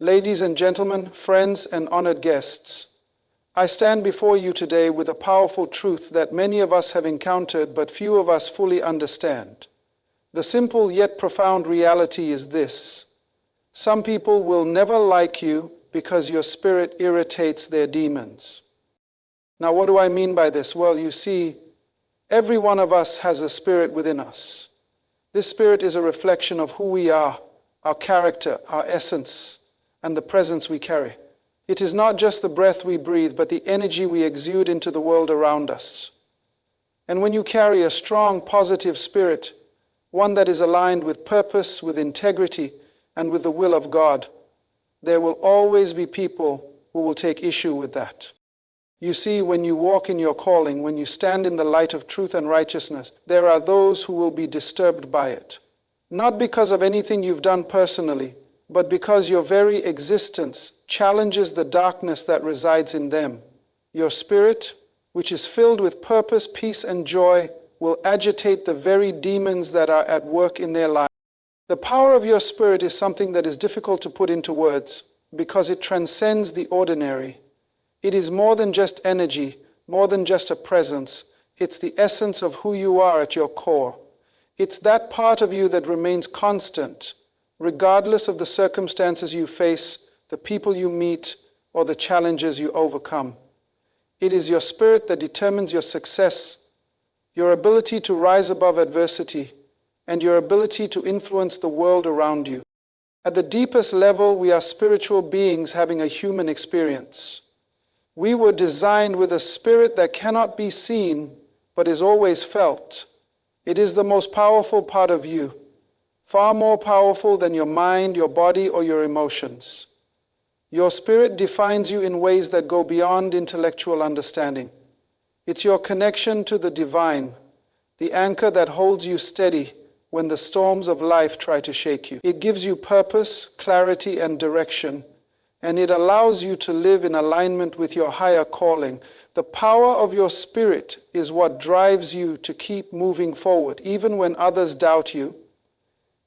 Ladies and gentlemen, friends and honored guests, I stand before you today with a powerful truth that many of us have encountered but few of us fully understand. The simple yet profound reality is this: some people will never like you because your spirit irritates their demons. Now, what do I mean by this? Well, you see, every one of us has a spirit within us. This spirit is a reflection of who we are, our character, our essence, and the presence we carry. It is not just the breath we breathe, but the energy we exude into the world around us. And when you carry a strong, positive spirit, one that is aligned with purpose, with integrity, and with the will of God, there will always be people who will take issue with that. You see, when you walk in your calling, when you stand in the light of truth and righteousness, there are those who will be disturbed by it. Not because of anything you've done personally, but because your very existence challenges the darkness that resides in them. Your spirit, which is filled with purpose, peace, and joy, will agitate the very demons that are at work in their lives. The power of your spirit is something that is difficult to put into words because it transcends the ordinary. It is more than just energy, more than just a presence. It's the essence of who you are at your core. It's that part of you that remains constant, regardless of the circumstances you face, the people you meet, or the challenges you overcome. It is your spirit that determines your success, your ability to rise above adversity, and your ability to influence the world around you. At the deepest level, we are spiritual beings having a human experience. We were designed with a spirit that cannot be seen, but is always felt. It is the most powerful part of you, far more powerful than your mind, your body, or your emotions. Your spirit defines you in ways that go beyond intellectual understanding. It's your connection to the divine, the anchor that holds you steady when the storms of life try to shake you. It gives you purpose, clarity, and direction, and it allows you to live in alignment with your higher calling. The power of your spirit is what drives you to keep moving forward, even when others doubt you.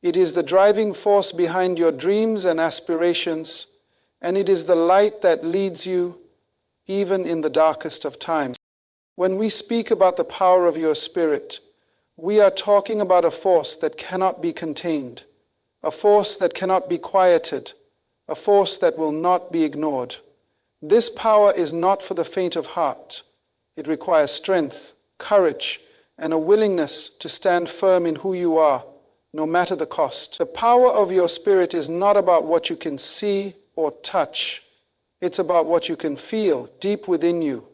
It is the driving force behind your dreams and aspirations, and it is the light that leads you even in the darkest of times. When we speak about the power of your spirit, we are talking about a force that cannot be contained, a force that cannot be quieted, a force that will not be ignored. This power is not for the faint of heart. It requires strength, courage, and a willingness to stand firm in who you are, no matter the cost. The power of your spirit is not about what you can see or touch. It's about what you can feel deep within you.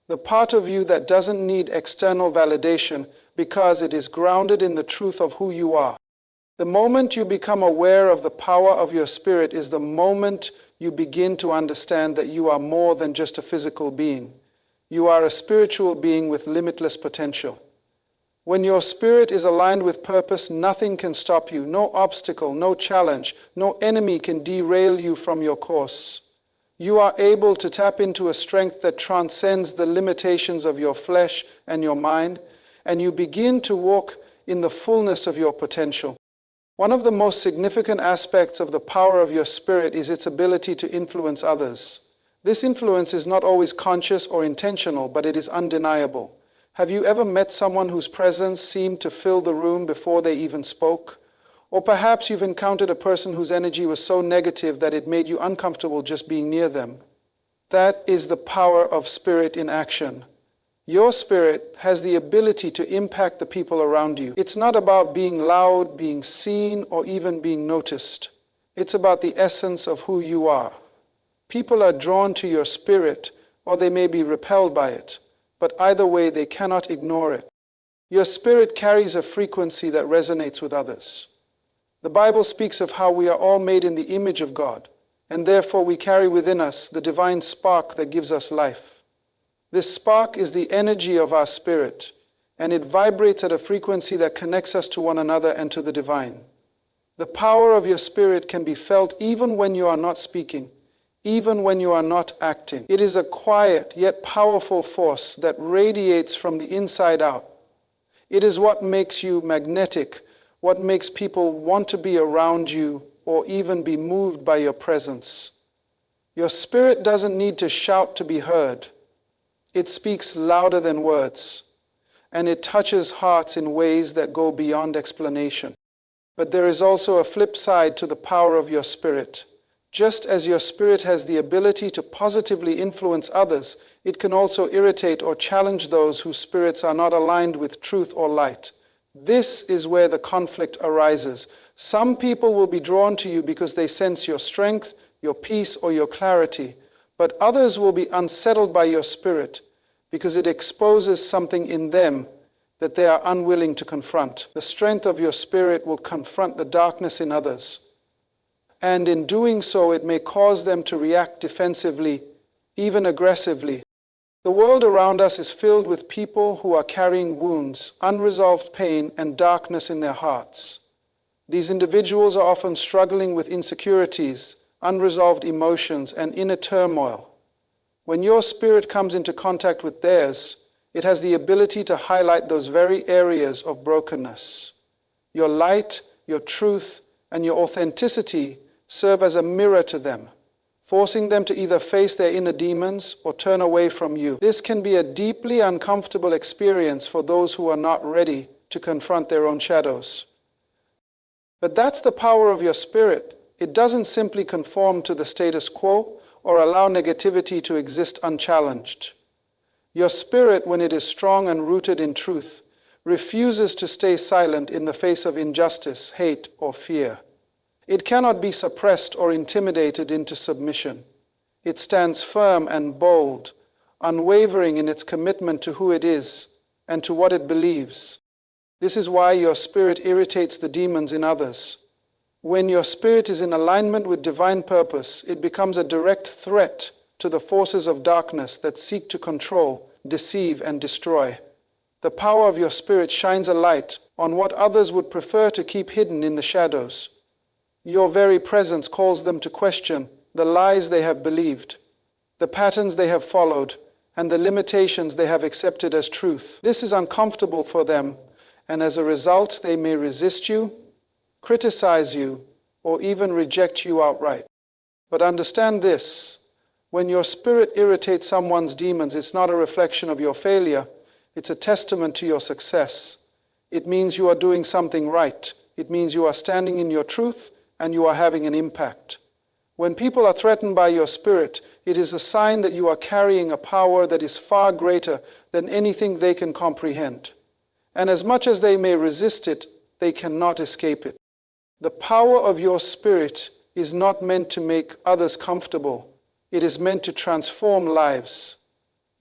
The part of you that doesn't need external validation because it is grounded in the truth of who you are. The moment you become aware of the power of your spirit is the moment you begin to understand that you are more than just a physical being. You are a spiritual being with limitless potential. When your spirit is aligned with purpose, nothing can stop you. No obstacle, no challenge, no enemy can derail you from your course. You are able to tap into a strength that transcends the limitations of your flesh and your mind, and you begin to walk in the fullness of your potential. One of the most significant aspects of the power of your spirit is its ability to influence others. This influence is not always conscious or intentional, but it is undeniable. Have you ever met someone whose presence seemed to fill the room before they even spoke? Or perhaps you've encountered a person whose energy was so negative that it made you uncomfortable just being near them. That is the power of spirit in action. Your spirit has the ability to impact the people around you. It's not about being loud, being seen, or even being noticed. It's about the essence of who you are. People are drawn to your spirit, or they may be repelled by it. But either way, they cannot ignore it. Your spirit carries a frequency that resonates with others. The Bible speaks of how we are all made in the image of God, and therefore we carry within us the divine spark that gives us life. This spark is the energy of our spirit, and it vibrates at a frequency that connects us to one another and to the divine. The power of your spirit can be felt even when you are not speaking, even when you are not acting. It is a quiet yet powerful force that radiates from the inside out. It is what makes you magnetic, what makes people want to be around you or even be moved by your presence. Your spirit doesn't need to shout to be heard. It speaks louder than words, and it touches hearts in ways that go beyond explanation. But there is also a flip side to the power of your spirit. Just as your spirit has the ability to positively influence others, it can also irritate or challenge those whose spirits are not aligned with truth or light. This is where the conflict arises. Some people will be drawn to you because they sense your strength, your peace, or your clarity, but others will be unsettled by your spirit because it exposes something in them that they are unwilling to confront. The strength of your spirit will confront the darkness in others, and in doing so, it may cause them to react defensively, even aggressively. The world around us is filled with people who are carrying wounds, unresolved pain, and darkness in their hearts. These individuals are often struggling with insecurities, unresolved emotions, and inner turmoil. When your spirit comes into contact with theirs, it has the ability to highlight those very areas of brokenness. Your light, your truth, and your authenticity serve as a mirror to them, forcing them to either face their inner demons or turn away from you. This can be a deeply uncomfortable experience for those who are not ready to confront their own shadows. But that's the power of your spirit. It doesn't simply conform to the status quo or allow negativity to exist unchallenged. Your spirit, when it is strong and rooted in truth, refuses to stay silent in the face of injustice, hate, or fear. It cannot be suppressed or intimidated into submission. It stands firm and bold, unwavering in its commitment to who it is and to what it believes. This is why your spirit irritates the demons in others. When your spirit is in alignment with divine purpose, it becomes a direct threat to the forces of darkness that seek to control, deceive, and destroy. The power of your spirit shines a light on what others would prefer to keep hidden in the shadows. Your very presence calls them to question the lies they have believed, the patterns they have followed, and the limitations they have accepted as truth. This is uncomfortable for them, and as a result, they may resist you, criticize you, or even reject you outright. But understand this: when your spirit irritates someone's demons, it's not a reflection of your failure. It's a testament to your success. It means you are doing something right. It means you are standing in your truth and you are having an impact. When people are threatened by your spirit, it is a sign that you are carrying a power that is far greater than anything they can comprehend. And as much as they may resist it, they cannot escape it. The power of your spirit is not meant to make others comfortable. It is meant to transform lives.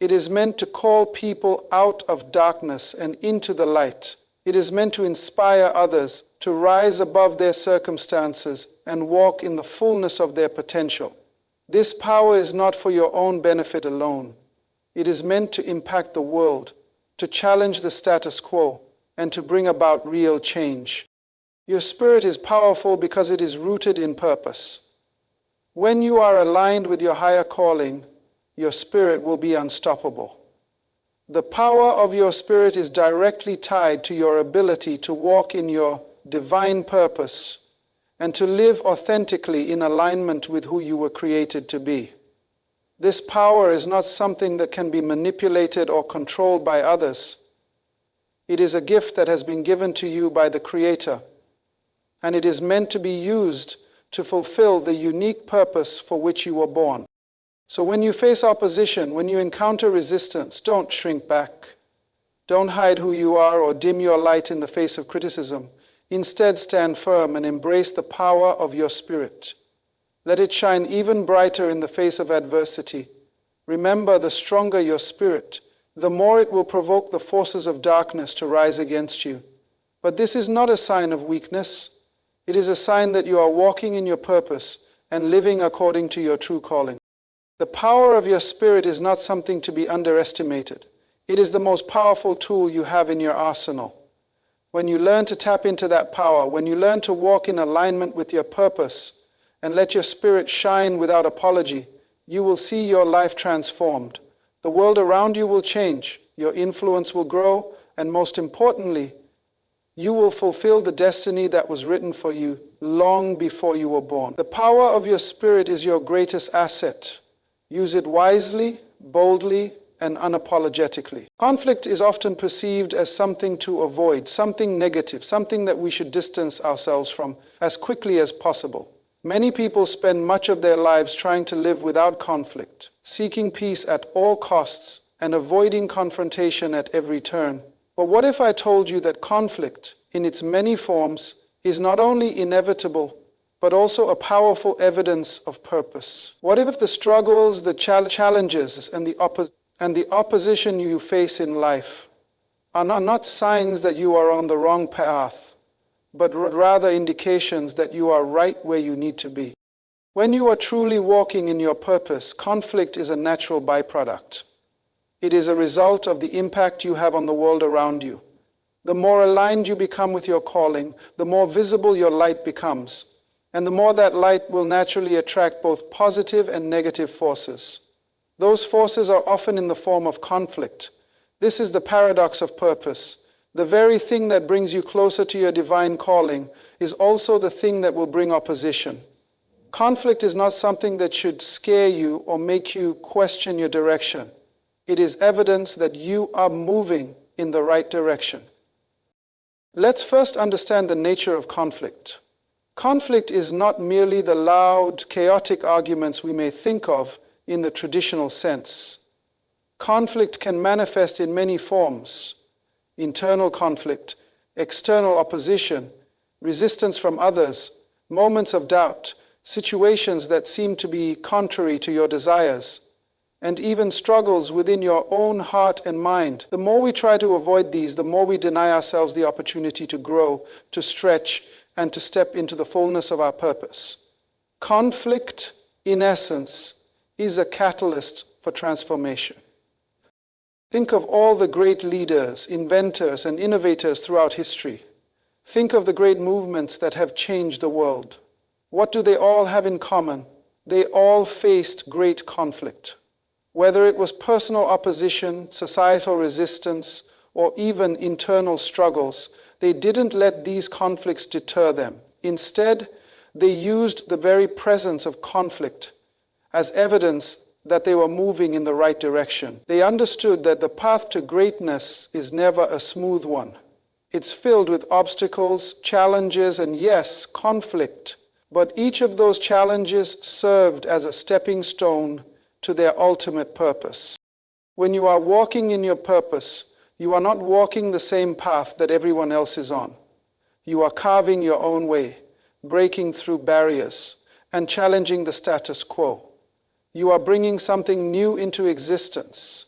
It is meant to call people out of darkness and into the light. It is meant to inspire others to rise above their circumstances and walk in the fullness of their potential. This power is not for your own benefit alone. It is meant to impact the world, to challenge the status quo, and to bring about real change. Your spirit is powerful because it is rooted in purpose. When you are aligned with your higher calling, your spirit will be unstoppable. The power of your spirit is directly tied to your ability to walk in your divine purpose and to live authentically in alignment with who you were created to be. This power is not something that can be manipulated or controlled by others. It is a gift that has been given to you by the Creator, and it is meant to be used to fulfill the unique purpose for which you were born. So when you face opposition, when you encounter resistance, don't shrink back. Don't hide who you are or dim your light in the face of criticism. Instead, stand firm and embrace the power of your spirit. Let it shine even brighter in the face of adversity. Remember, the stronger your spirit, the more it will provoke the forces of darkness to rise against you. But this is not a sign of weakness. It is a sign that you are walking in your purpose and living according to your true calling. The power of your spirit is not something to be underestimated. It is the most powerful tool you have in your arsenal. When you learn to tap into that power, when you learn to walk in alignment with your purpose and let your spirit shine without apology, you will see your life transformed. The world around you will change, your influence will grow, and most importantly, you will fulfill the destiny that was written for you long before you were born. The power of your spirit is your greatest asset. Use it wisely, boldly, and unapologetically. Conflict is often perceived as something to avoid, something negative, something that we should distance ourselves from as quickly as possible. Many people spend much of their lives trying to live without conflict, seeking peace at all costs, and avoiding confrontation at every turn. But what if I told you that conflict, in its many forms, is not only inevitable, but also a powerful evidence of purpose? What if the struggles, the challenges, and the opposition you face in life are not signs that you are on the wrong path, but rather indications that you are right where you need to be? When you are truly walking in your purpose, conflict is a natural byproduct. It is a result of the impact you have on the world around you. The more aligned you become with your calling, the more visible your light becomes, and the more that light will naturally attract both positive and negative forces. Those forces are often in the form of conflict. This is the paradox of purpose. The very thing that brings you closer to your divine calling is also the thing that will bring opposition. Conflict is not something that should scare you or make you question your direction. It is evidence that you are moving in the right direction. Let's first understand the nature of conflict. Conflict is not merely the loud, chaotic arguments we may think of in the traditional sense. Conflict can manifest in many forms: internal conflict, external opposition, resistance from others, moments of doubt, situations that seem to be contrary to your desires, and even struggles within your own heart and mind. The more we try to avoid these, the more we deny ourselves the opportunity to grow, to stretch, and to step into the fullness of our purpose. Conflict, in essence, is a catalyst for transformation. Think of all the great leaders, inventors, and innovators throughout history. Think of the great movements that have changed the world. What do they all have in common? They all faced great conflict. Whether it was personal opposition, societal resistance, or even internal struggles, they didn't let these conflicts deter them. Instead, they used the very presence of conflict as evidence that they were moving in the right direction. They understood that the path to greatness is never a smooth one. It's filled with obstacles, challenges, and yes, conflict. But each of those challenges served as a stepping stone to their ultimate purpose. When you are walking in your purpose, you are not walking the same path that everyone else is on. You are carving your own way, breaking through barriers, and challenging the status quo. You are bringing something new into existence,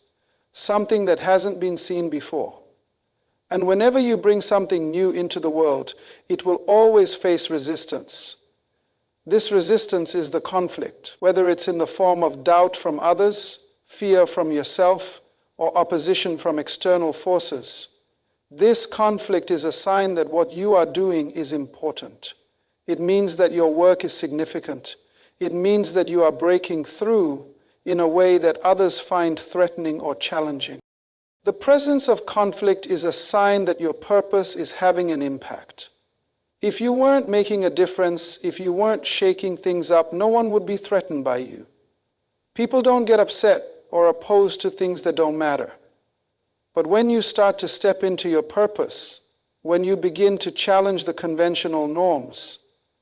something that hasn't been seen before. And whenever you bring something new into the world, it will always face resistance. This resistance is the conflict, whether it's in the form of doubt from others, fear from yourself, or opposition from external forces. This conflict is a sign that what you are doing is important. It means that your work is significant. It means that you are breaking through in a way that others find threatening or challenging. The presence of conflict is a sign that your purpose is having an impact. If you weren't making a difference, if you weren't shaking things up, no one would be threatened by you. People don't get upset or opposed to things that don't matter. But when you start to step into your purpose, when you begin to challenge the conventional norms,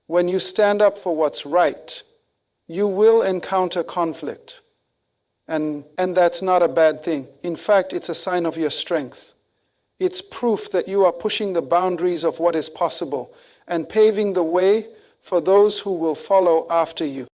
when you stand up for what's right, you will encounter conflict. And that's not a bad thing. In fact, it's a sign of your strength. It's proof that you are pushing the boundaries of what is possible and paving the way for those who will follow after you.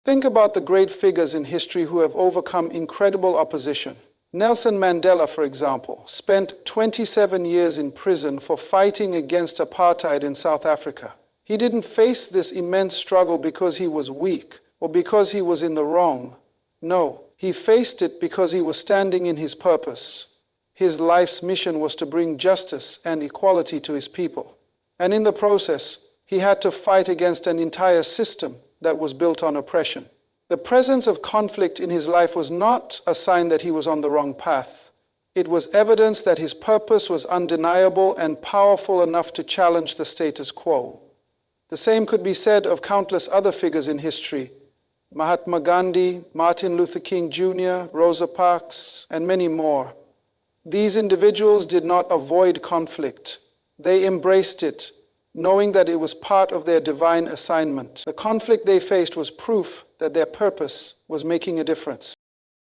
Think about the great figures in history who have overcome incredible opposition. Nelson Mandela, for example, spent 27 years in prison for fighting against apartheid in South Africa. He didn't face this immense struggle because he was weak or because he was in the wrong. No, he faced it because he was standing in his purpose. His life's mission was to bring justice and equality to his people. And in the process, he had to fight against an entire system that was built on oppression. The presence of conflict in his life was not a sign that he was on the wrong path. It was evidence that his purpose was undeniable and powerful enough to challenge the status quo. The same could be said of countless other figures in history: Mahatma Gandhi, Martin Luther King Jr., Rosa Parks, and many more. These individuals did not avoid conflict. They embraced it, knowing that it was part of their divine assignment. The conflict they faced was proof that their purpose was making a difference.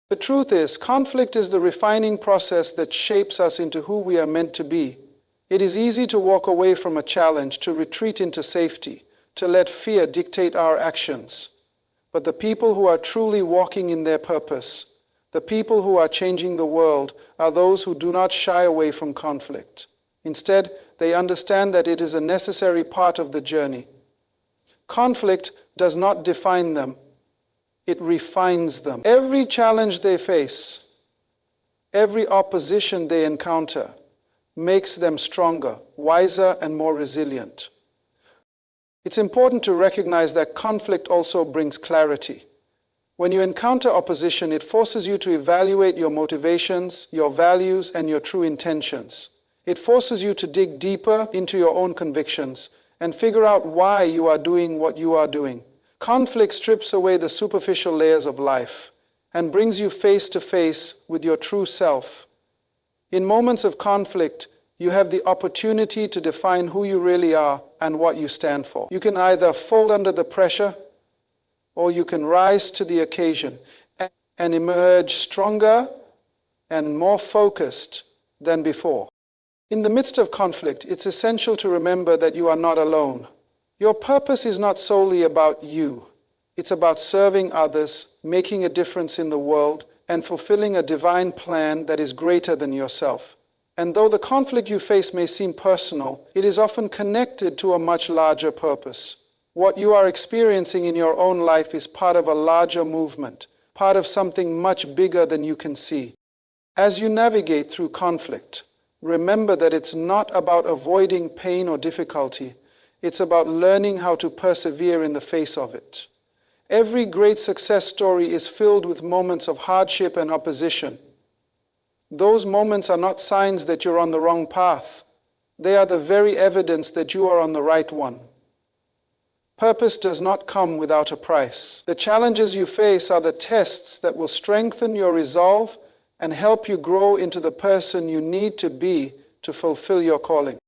The truth is, conflict is the refining process that shapes us into who we are meant to be. It is easy to walk away from a challenge, to retreat into safety, to let fear dictate our actions. But the people who are truly walking in their purpose, the people who are changing the world, are those who do not shy away from conflict. Instead, they understand that it is a necessary part of the journey. Conflict does not define them. It refines them. Every challenge they face, every opposition they encounter, makes them stronger, wiser, and more resilient. It's important to recognize that conflict also brings clarity. When you encounter opposition, it forces you to evaluate your motivations, your values, and your true intentions. It forces you to dig deeper into your own convictions and figure out why you are doing what you are doing. Conflict strips away the superficial layers of life and brings you face to face with your true self. In moments of conflict, you have the opportunity to define who you really are and what you stand for. You can either fold under the pressure, or you can rise to the occasion and emerge stronger and more focused than before. In the midst of conflict, it's essential to remember that you are not alone. Your purpose is not solely about you. It's about serving others, making a difference in the world, and fulfilling a divine plan that is greater than yourself. And though the conflict you face may seem personal, it is often connected to a much larger purpose. What you are experiencing in your own life is part of a larger movement, part of something much bigger than you can see. As you navigate through conflict, remember that it's not about avoiding pain or difficulty. It's about learning how to persevere in the face of it. Every great success story is filled with moments of hardship and opposition. Those moments are not signs that you're on the wrong path. They are the very evidence that you are on the right one. Purpose does not come without a price. The challenges you face are the tests that will strengthen your resolve and help you grow into the person you need to be to fulfill your calling.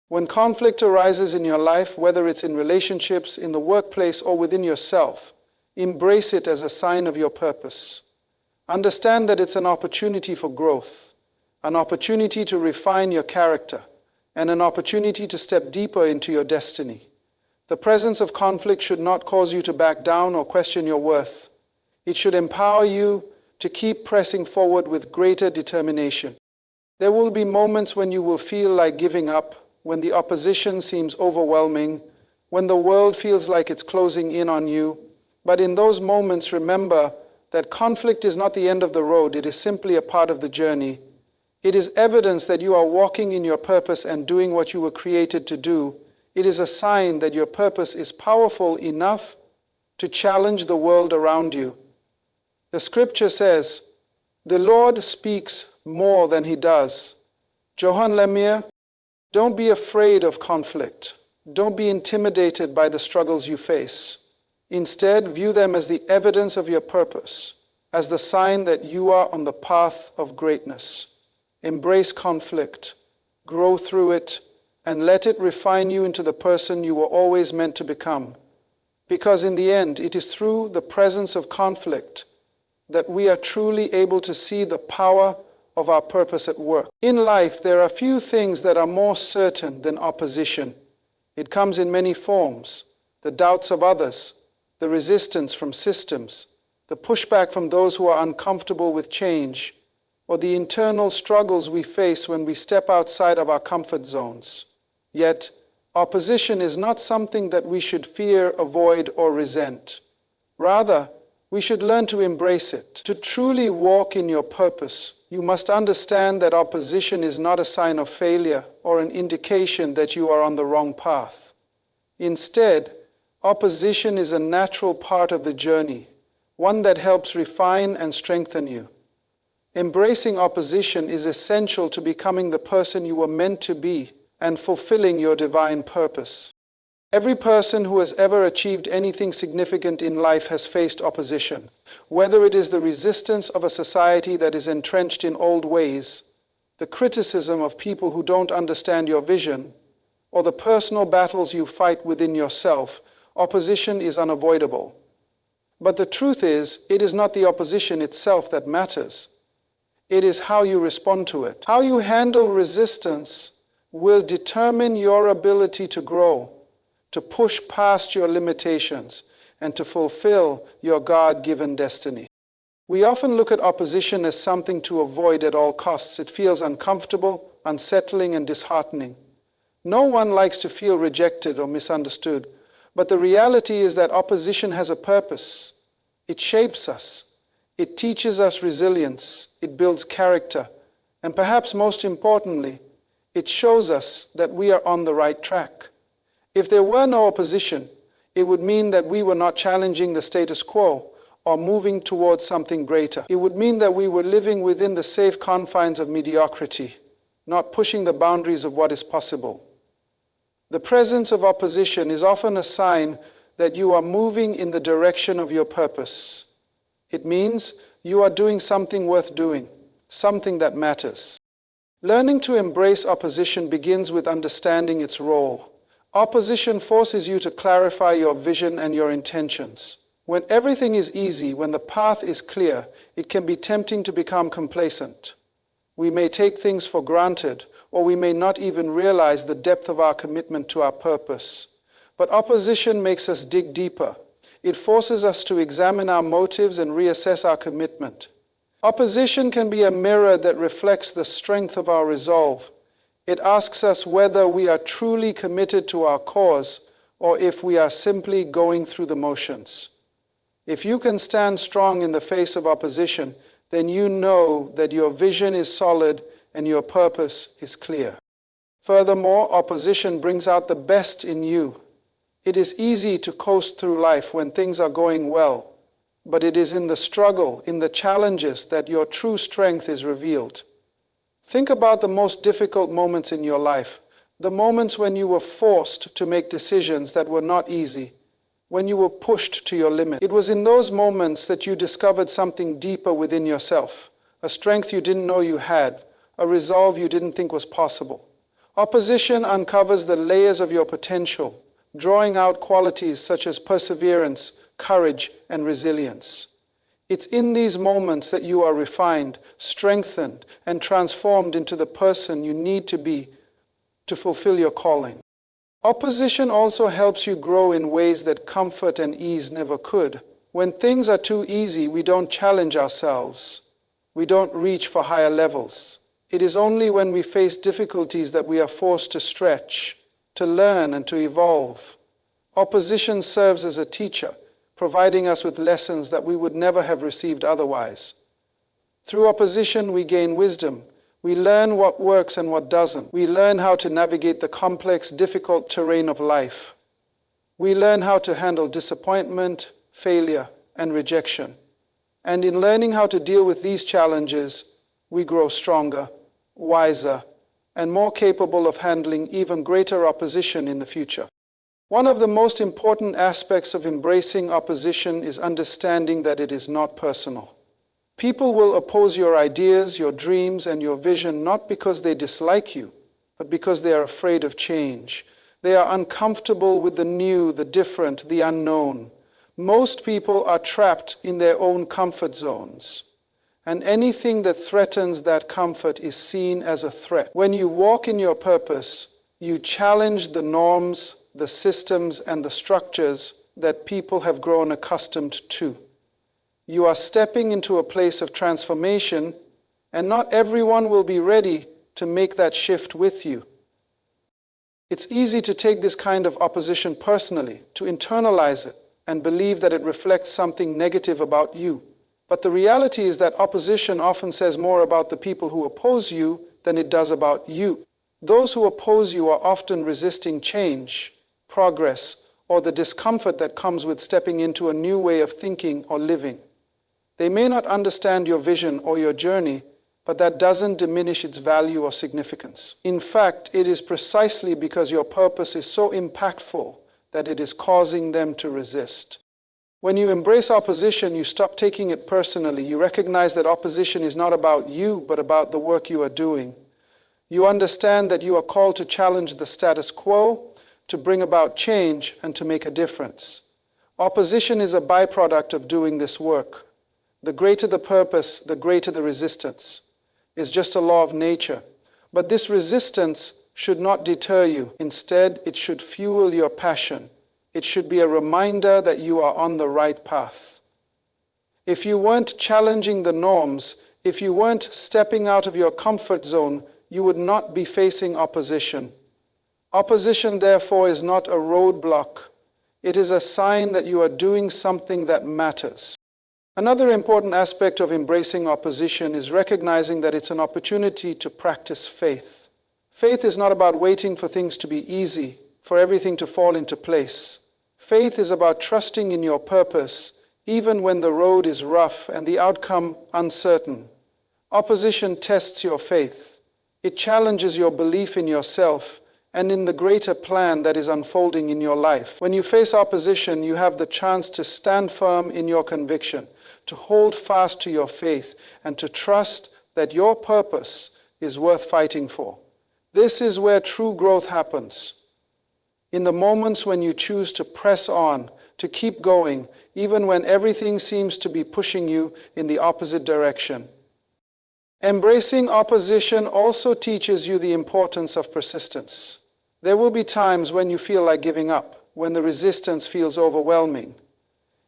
When conflict arises in your life, whether it's in relationships, in the workplace, or within yourself, embrace it as a sign of your purpose. Understand that it's an opportunity for growth, an opportunity to refine your character, and an opportunity to step deeper into your destiny. The presence of conflict should not cause you to back down or question your worth. It should empower you to keep pressing forward with greater determination. There will be moments when you will feel like giving up, when the opposition seems overwhelming, when the world feels like it's closing in on you. But in those moments, remember that conflict is not the end of the road. It is simply a part of the journey. It is evidence that you are walking in your purpose and doing what you were created to do. It is a sign that your purpose is powerful enough to challenge the world around you. The scripture says, "The Lord speaks more than he does." Johann Lemire, don't be afraid of conflict. Don't be intimidated by the struggles you face. Instead, view them as the evidence of your purpose, as the sign that you are on the path of greatness. Embrace conflict, grow through it, and let it refine you into the person you were always meant to become. Because in the end, it is through the presence of conflict that we are truly able to see the power of our purpose at work. In life, there are few things that are more certain than opposition. It comes in many forms: the doubts of others, the resistance from systems, the pushback from those who are uncomfortable with change, or the internal struggles we face when we step outside of our comfort zones. Yet, opposition is not something that we should fear, avoid, or resent. Rather, we should learn to embrace it. To truly walk in your purpose, you must understand that opposition is not a sign of failure or an indication that you are on the wrong path. Instead, opposition is a natural part of the journey, one that helps refine and strengthen you. Embracing opposition is essential to becoming the person you were meant to be and fulfilling your divine purpose. Every person who has ever achieved anything significant in life has faced opposition, whether it is the resistance of a society that is entrenched in old ways, the criticism of people who don't understand your vision, or the personal battles you fight within yourself. Opposition is unavoidable. But the truth is, it is not the opposition itself that matters. It is how you respond to it. How you handle resistance will determine your ability to grow, to push past your limitations, and to fulfill your God-given destiny. We often look at opposition as something to avoid at all costs. It feels uncomfortable, unsettling, and disheartening. No one likes to feel rejected or misunderstood, but the reality is that opposition has a purpose. It shapes us. It teaches us resilience. It builds character. And perhaps most importantly, it shows us that we are on the right track. If there were no opposition, it would mean that we were not challenging the status quo or moving towards something greater. It would mean that we were living within the safe confines of mediocrity, not pushing the boundaries of what is possible. The presence of opposition is often a sign that you are moving in the direction of your purpose. It means you are doing something worth doing, something that matters. Learning to embrace opposition begins with understanding its role. Opposition forces you to clarify your vision and your intentions. When everything is easy, when the path is clear, it can be tempting to become complacent. We may take things for granted, or we may not even realize the depth of our commitment to our purpose. But opposition makes us dig deeper. It forces us to examine our motives and reassess our commitment. Opposition can be a mirror that reflects the strength of our resolve. It asks us whether we are truly committed to our cause, or if we are simply going through the motions. If you can stand strong in the face of opposition, then you know that your vision is solid and your purpose is clear. Furthermore, opposition brings out the best in you. It is easy to coast through life when things are going well, but it is in the struggle, in the challenges, that your true strength is revealed. Think about the most difficult moments in your life, the moments when you were forced to make decisions that were not easy, when you were pushed to your limit. It was in those moments that you discovered something deeper within yourself, a strength you didn't know you had, a resolve you didn't think was possible. Opposition uncovers the layers of your potential, drawing out qualities such as perseverance, courage, and resilience. It's in these moments that you are refined, strengthened, and transformed into the person you need to be to fulfill your calling. Opposition also helps you grow in ways that comfort and ease never could. When things are too easy, we don't challenge ourselves. We don't reach for higher levels. It is only when we face difficulties that we are forced to stretch, to learn, and to evolve. Opposition serves as a teacher, providing us with lessons that we would never have received otherwise. Through opposition, we gain wisdom. We learn what works and what doesn't. We learn how to navigate the complex, difficult terrain of life. We learn how to handle disappointment, failure, and rejection. And in learning how to deal with these challenges, we grow stronger, wiser, and more capable of handling even greater opposition in the future. One of the most important aspects of embracing opposition is understanding that it is not personal. People will oppose your ideas, your dreams, and your vision not because they dislike you, but because they are afraid of change. They are uncomfortable with the new, the different, the unknown. Most people are trapped in their own comfort zones. And anything that threatens that comfort is seen as a threat. When you walk in your purpose, you challenge the norms, the systems, and the structures that people have grown accustomed to. You are stepping into a place of transformation, and not everyone will be ready to make that shift with you. It's easy to take this kind of opposition personally, to internalize it, and believe that it reflects something negative about you. But the reality is that opposition often says more about the people who oppose you than it does about you. Those who oppose you are often resisting change, progress, or the discomfort that comes with stepping into a new way of thinking or living. They may not understand your vision or your journey, but that doesn't diminish its value or significance. In fact, it is precisely because your purpose is so impactful that it is causing them to resist. When you embrace opposition, you stop taking it personally. You recognize that opposition is not about you, but about the work you are doing. You understand that you are called to challenge the status quo, to bring about change, and to make a difference. Opposition is a byproduct of doing this work. The greater the purpose, the greater the resistance. It's just a law of nature. But this resistance should not deter you. Instead, it should fuel your passion. It should be a reminder that you are on the right path. If you weren't challenging the norms, if you weren't stepping out of your comfort zone, you would not be facing opposition. Opposition, therefore, is not a roadblock. It is a sign that you are doing something that matters. Another important aspect of embracing opposition is recognizing that it's an opportunity to practice faith. Faith is not about waiting for things to be easy, for everything to fall into place. Faith is about trusting in your purpose, even when the road is rough and the outcome uncertain. Opposition tests your faith. It challenges your belief in yourself and in the greater plan that is unfolding in your life. When you face opposition, you have the chance to stand firm in your conviction, to hold fast to your faith, and to trust that your purpose is worth fighting for. This is where true growth happens. In the moments when you choose to press on, to keep going, even when everything seems to be pushing you in the opposite direction. Embracing opposition also teaches you the importance of persistence. There will be times when you feel like giving up, when the resistance feels overwhelming.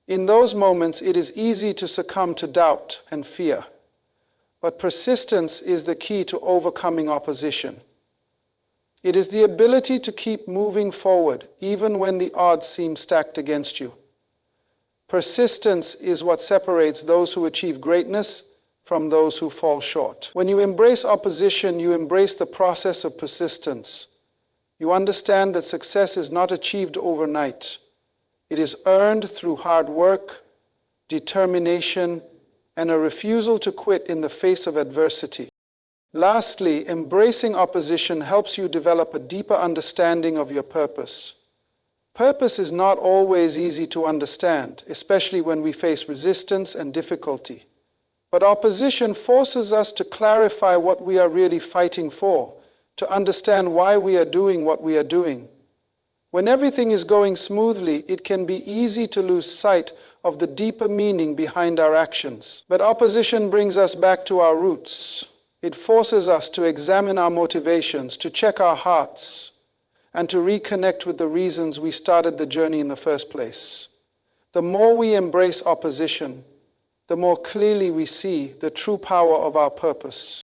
In those moments, it is easy to succumb to doubt and fear. But persistence is the key to overcoming opposition. It is the ability to keep moving forward, even when the odds seem stacked against you. Persistence is what separates those who achieve greatness from those who fall short. When you embrace opposition, you embrace the process of persistence. You understand that success is not achieved overnight. It is earned through hard work, determination, and a refusal to quit in the face of adversity. Lastly, embracing opposition helps you develop a deeper understanding of your purpose. Purpose is not always easy to understand, especially when we face resistance and difficulty. But opposition forces us to clarify what we are really fighting for, to understand why we are doing what we are doing. When everything is going smoothly, it can be easy to lose sight of the deeper meaning behind our actions. But opposition brings us back to our roots. It forces us to examine our motivations, to check our hearts, and to reconnect with the reasons we started the journey in the first place. The more we embrace opposition, the more clearly we see the true power of our purpose.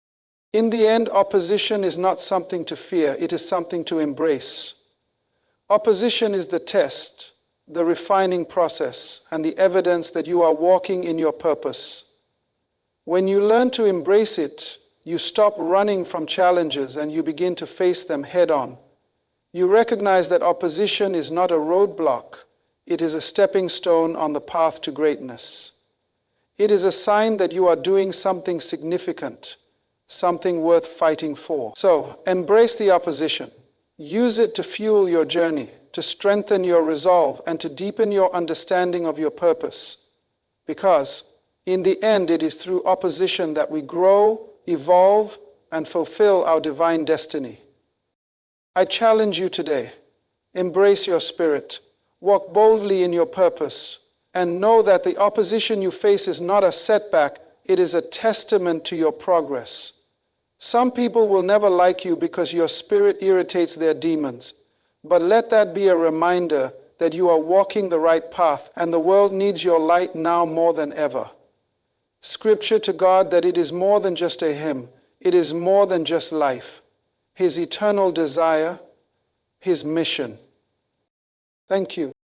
In the end, opposition is not something to fear, it is something to embrace. Opposition is the test, the refining process, and the evidence that you are walking in your purpose. When you learn to embrace it, you stop running from challenges and you begin to face them head-on. You recognize that opposition is not a roadblock, it is a stepping stone on the path to greatness. It is a sign that you are doing something significant, something worth fighting for. So, embrace the opposition. Use it to fuel your journey, to strengthen your resolve, and to deepen your understanding of your purpose. Because, in the end, it is through opposition that we grow, evolve, and fulfill our divine destiny. I challenge you today. Embrace your spirit. Walk boldly in your purpose. And know that the opposition you face is not a setback, it is a testament to your progress. Some people will never like you because your spirit irritates their demons. But let that be a reminder that you are walking the right path and the world needs your light now more than ever. Scripture to God that it is more than just a hymn, it is more than just life. His eternal desire, His mission. Thank you.